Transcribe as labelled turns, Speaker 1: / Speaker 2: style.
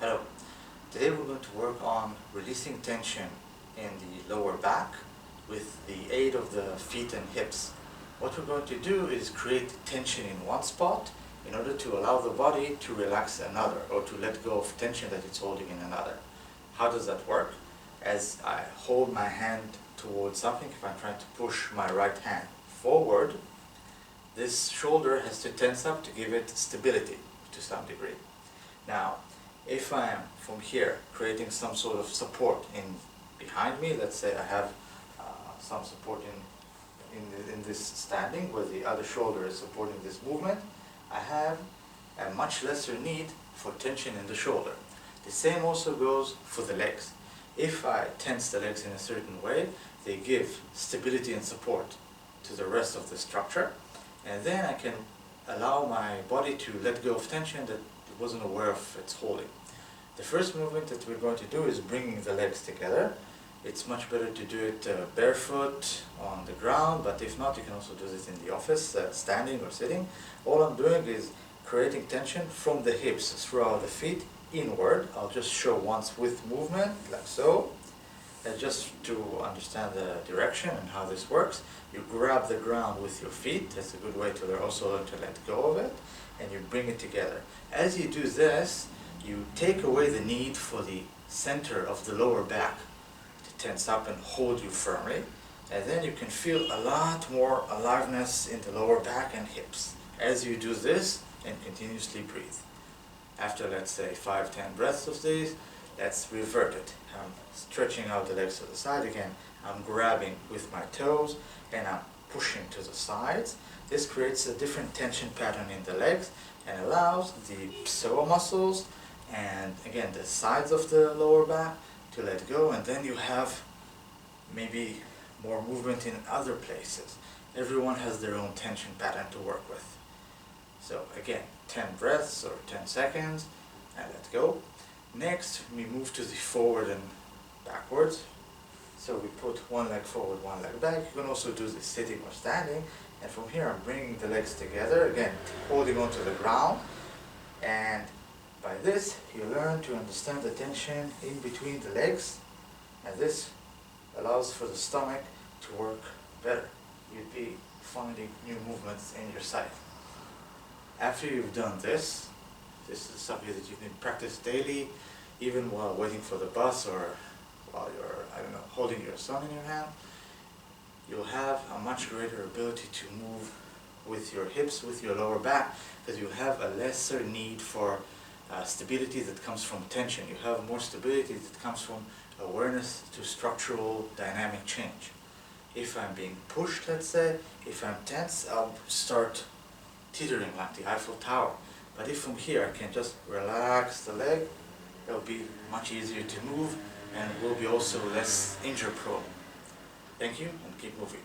Speaker 1: Hello. Today we're going to work on releasing tension in the lower back with the aid of the feet and hips. What we're going to do is create tension in one spot in order to allow the body to relax another, or to let go of tension that it's holding in another. How does that work? As I hold my hand towards something, if I'm trying to push my right hand forward, this shoulder has to tense up to give it stability to some degree. Now, if I am from here creating some sort of support behind me, let's say I have some support in this standing where the other shoulder is supporting this movement, I have a much lesser need for tension in the shoulder. The same also goes for the legs. If I tense the legs in a certain way, they give stability and support to the rest of the structure, and then I can allow my body to let go of tension that it wasn't aware of its holding. The first movement that we're going to do is bringing the legs together. It's much better to do it barefoot on the ground, but if not, you can also do this in the office, standing or sitting. All I'm doing is creating tension from the hips throughout the feet inward. I'll just show once with movement, like so. Just to understand the direction and how this works, you grab the ground with your feet. That's a good way to also learn to let go of it, and you bring it together. As you do this, you take away the need for the center of the lower back to tense up and hold you firmly, and then you can feel a lot more aliveness in the lower back and hips as you do this and continuously breathe. After, let's say, 5-10 breaths of these, let's revert it. I'm stretching out the legs to the side again. I'm grabbing with my toes and I'm pushing to the sides. This creates a different tension pattern in the legs and allows the psoas muscles and again the sides of the lower back to let go, and then you have maybe more movement in other places. Everyone has their own tension pattern to work with. So again, 10 breaths or 10 seconds and let go. Next, we move to the forward and backwards. So we put one leg forward, one leg back. You can also do this sitting or standing. And from here, I'm bringing the legs together, again, holding onto the ground. And by this, you learn to understand the tension in between the legs. And this allows for the stomach to work better. You'd be finding new movements in your side. After you've done this, this is something that you can practice daily, even while waiting for the bus or while you're, holding your son in your hand. You'll have a much greater ability to move with your hips, with your lower back, because you have a lesser need for stability that comes from tension. You have more stability that comes from awareness to structural dynamic change. If I'm being pushed, let's say, if I'm tense, I'll start teetering like the Eiffel Tower. But if from here I can just relax the leg, it'll be much easier to move and will be also less injury prone. Thank you, and keep moving.